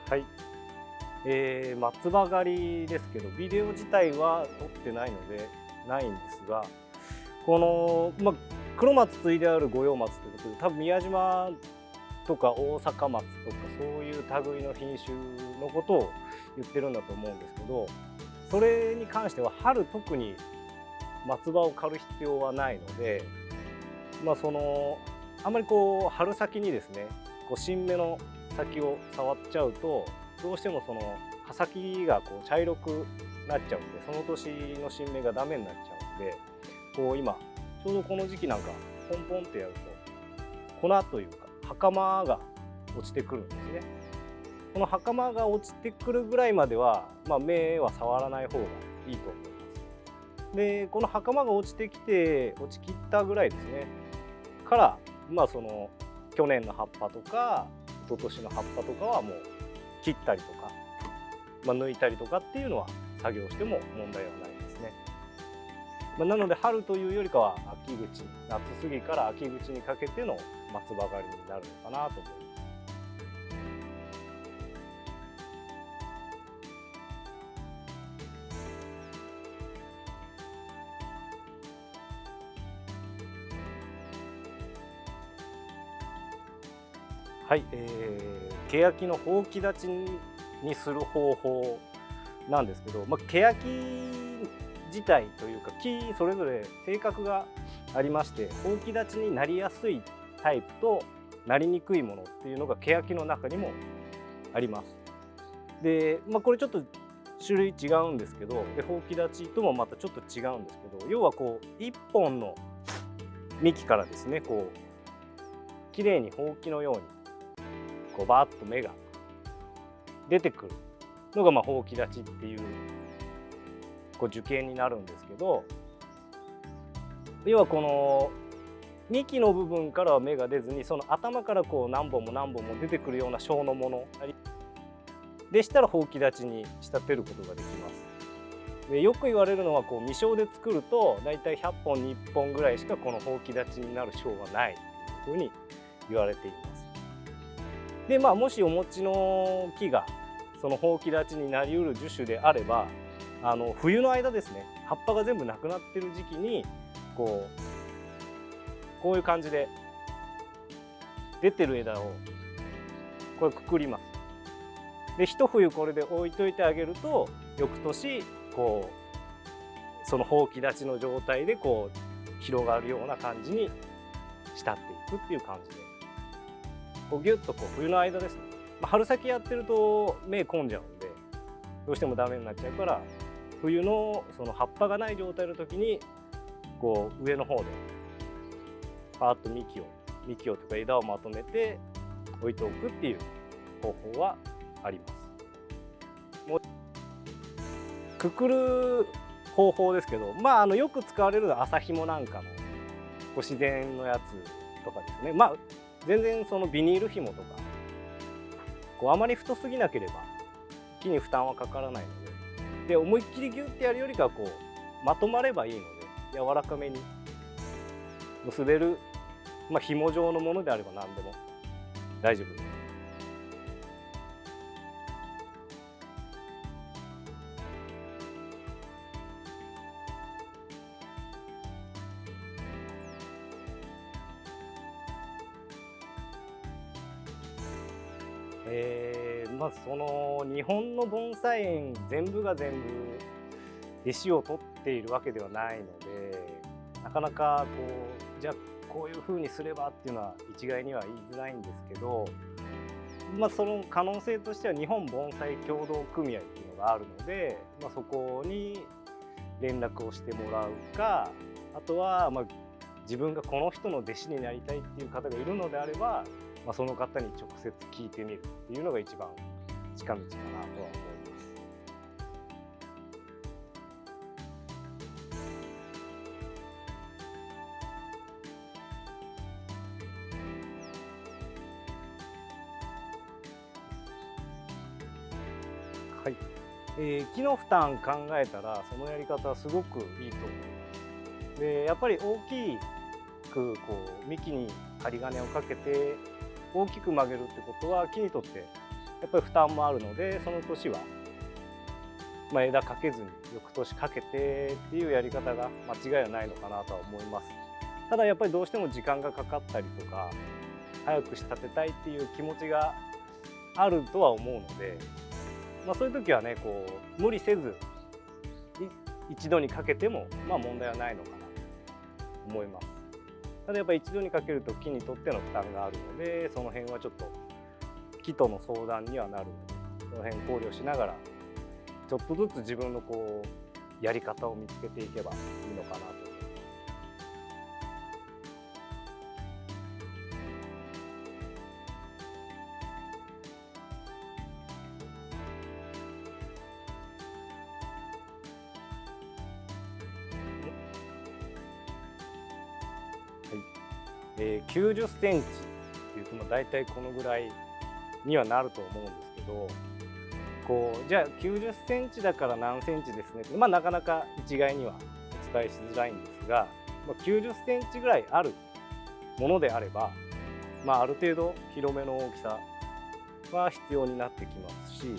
はい、松葉狩りですけど、ビデオ自体は撮ってないのでないんですが、この、黒松対である五葉松ということで、多分宮島とか大阪松とかそういう類の品種のことを言ってるんだと思うんですけど、それに関しては春特に松葉を刈る必要はないので、あんまり春先にですね、新芽の先を触っちゃうと、どうしても葉先が茶色くなっちゃうんで、その年の新芽がダメになっちゃうんで、今ちょうどこの時期なんかポンポンってやると粉というか袴が落ちてくるんですね。この袴が落ちてくるぐらいまでは、芽は触らない方がいいと思います。でこの袴が落ちてきて落ちきったぐらいですねから、去年の葉っぱとか一昨年の葉っぱとかはもう切ったりとか、抜いたりとかっていうのは作業しても問題はないですね。なので春というよりかは秋口、夏過ぎから秋口にかけての松葉狩りになるのかなと思います。はい、ケヤキのほうき立ちにする方法なんですけど、ケヤキ自体というか木それぞれ性格がありまして、ほうき立ちになりやすいタイプとなりにくいものっていうのがケヤキの中にもあります。で、これちょっと種類違うんですけど、でほうき立ちともまたちょっと違うんですけど、要は一本の幹からですね、綺麗にほうきのようにバーッと芽が出てくるのがほうき立ちっていう樹形になるんですけど、要はこの幹の部分からは芽が出ずに、その頭から何本も何本も出てくるような小のものでしたらほうき立ちに仕立てることができます。でよく言われるのは未生で作るとだいたい100本に1本ぐらいしかこのほうき立ちになる小はないというふうに言われています。でもしお持ちの木がそのほうき立ちになりうる樹種であれば、冬の間ですね、葉っぱが全部なくなってる時期にこういう感じで出てる枝をこれくくります。で一冬これで置いといてあげると、翌年そのほうき立ちの状態で広がるような感じに仕立っていくっていう感じで、ギュッと冬の間ですね、春先やってると芽込んじゃうんでどうしてもダメになっちゃうから、冬のその葉っぱがない状態の時に上の方でパーッと幹をとか枝をまとめて置いておくっていう方法はあります。もうくくる方法ですけど、よく使われるのは麻紐なんかの自然のやつとかですね。全然そのビニール紐とかあまり太すぎなければ木に負担はかからないので、思いっきりギュッてやるよりかはまとまればいいので柔らかめに結べる、紐状のものであれば何でも大丈夫です。その日本の盆栽園全部が全部弟子を取っているわけではないので、なかなかじゃあこういうふうにすればっていうのは一概には言いづらいんですけど、その可能性としては日本盆栽協同組合っていうのがあるので、そこに連絡をしてもらうか、あとは自分がこの人の弟子になりたいっていう方がいるのであれば、その方に直接聞いてみるっていうのが一番近道かなとは思います。はい、木の負担考えたらそのやり方はすごくいいと思います。でやっぱり大きく幹に針金をかけて大きく曲げるってことは木にとってやっぱり負担もあるので、その年は、枝かけずに翌年かけてっていうやり方が間違いはないのかなとは思います。ただやっぱりどうしても時間がかかったりとか、早く仕立てたいっていう気持ちがあるとは思うので、そういう時はね無理せず一度にかけても問題はないのかなと思います。ただやっぱり一度にかけると木にとっての負担があるので、その辺はちょっと木との相談にはなるので、その辺考慮しながらちょっとずつ自分のやり方を見つけていけばいいのかなと思います。90センチっていうと大体このぐらいにはなると思うんですけど、じゃあ90センチだから何センチですねって、なかなか一概にはお伝えしづらいんですが、90センチぐらいあるものであれば、ある程度広めの大きさは必要になってきますし、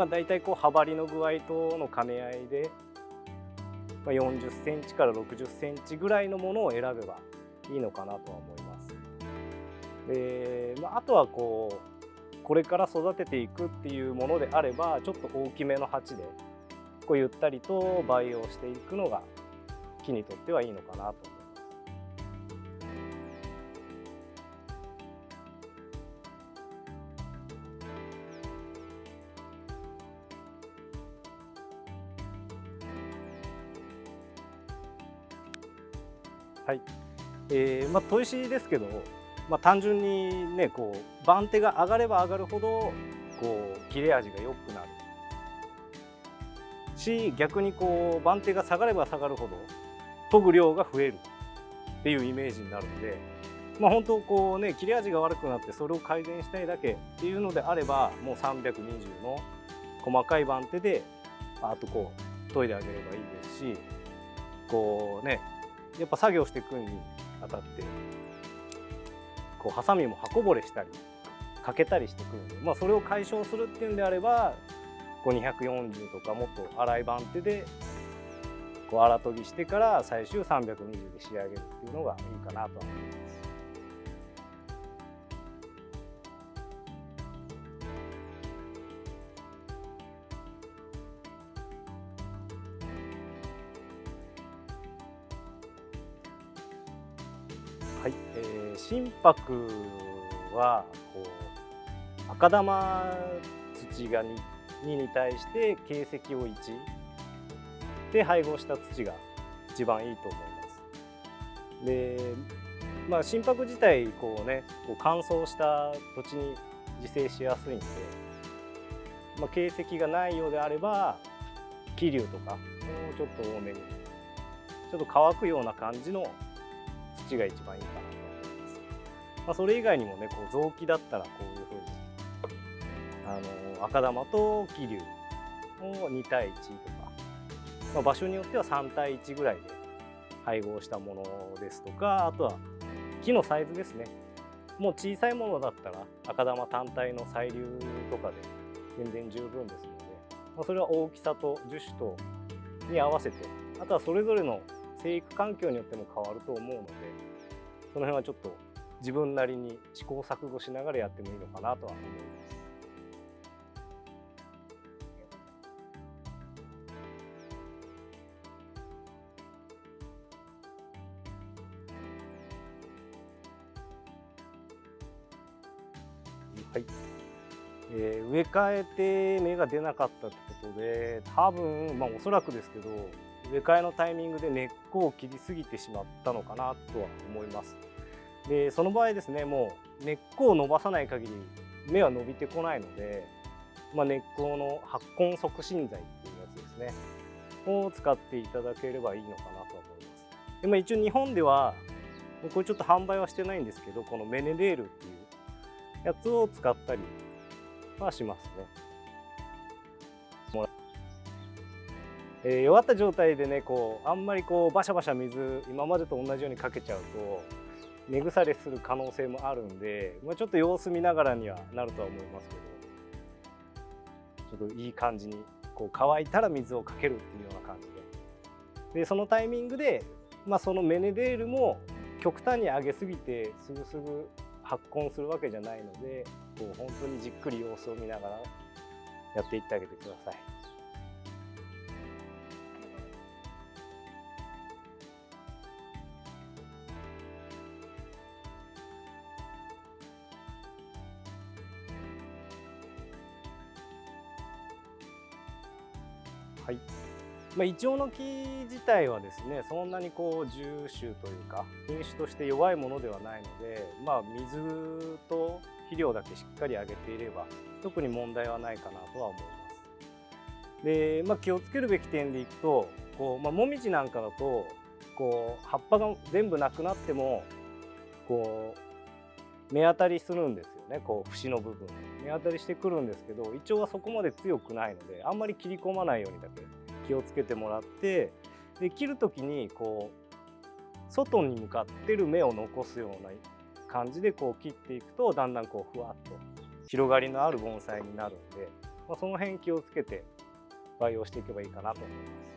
大体葉張りの具合との兼ね合いで、40センチから60センチぐらいのものを選べばいいのかなとは思います。で、あとはこれから育てていくっていうものであれば、ちょっと大きめの鉢でゆったりと培養していくのが木にとってはいいのかなと思います。はい、砥石ですけど、単純にね番手が上がれば上がるほど切れ味が良くなるし、逆に番手が下がれば下がるほど研ぐ量が増えるっていうイメージになるので、本当切れ味が悪くなってそれを改善したいだけっていうのであれば、もう320の細かい番手であと研いであげればいいですし、やっぱ作業していくにあたってハサミも刃こぼれしたり欠けたりしてくるので、それを解消するっていうんであれば240とかもっと粗い番手で粗研ぎしてから最終320で仕上げるっていうのがいいかなとは思います。はい、心拍は赤玉土がに対して形石を1で配合した土が一番いいと思います。で、心拍自体乾燥した土地に自生しやすいんで、形石がないようであれば桐生とかをちょっと多めに、ちょっと乾くような感じの土が一番いいかなと思います。それ以外にもね雑木だったらこういうふうに赤玉と桐生を2対1とか、場所によっては3対1ぐらいで配合したものですとか、あとは木のサイズですね。もう小さいものだったら赤玉単体の細粒とかで全然十分ですので、それは大きさと樹種とに合わせて、あとはそれぞれの生育環境によっても変わると思うので、その辺はちょっと自分なりに試行錯誤しながらやってもいいのかなとは思います。はい、植え替えて芽が出なかったってことで、多分おそらくですけど植え替えのタイミングで根っこを切りすぎてしまったのかなとは思います。でその場合ですね、もう根っこを伸ばさない限り芽は伸びてこないので、根っこの発根促進剤っていうやつですねを使っていただければいいのかなと思います。で、一応日本ではこれちょっと販売はしてないんですけど、このメネデールっていうやつを使ったりはしますね。弱った状態でねあんまりバシャバシャ水今までと同じようにかけちゃうと根腐れする可能性もあるんで、ちょっと様子見ながらにはなるとは思いますけど、ょっといい感じにこう乾いたら水をかけるっていうような感じで、そのタイミングで、そのメネデールも極端に上げすぎてすぐすぐ発根するわけじゃないので、こう本当にじっくり様子を見ながらやっていってあげてください。はい。イチョウの木自体はですね、そんなにこう重種というか品種として弱いものではないので、水と肥料だけしっかりあげていれば特に問題はないかなとは思います。で、気をつけるべき点でいくと、こう、もみじなんかだとこう葉っぱが全部なくなってもこう目当たりするんですよね。こう節の部分目当たりしてくるんですけど、イチョウはそこまで強くないのであんまり切り込まないようにだけ気をつけてもらって、で切る時にこう外に向かってる芽を残すような感じでこう切っていくと、だんだんこうふわっと広がりのある盆栽になるんで、その辺気をつけて培養していけばいいかなと思います。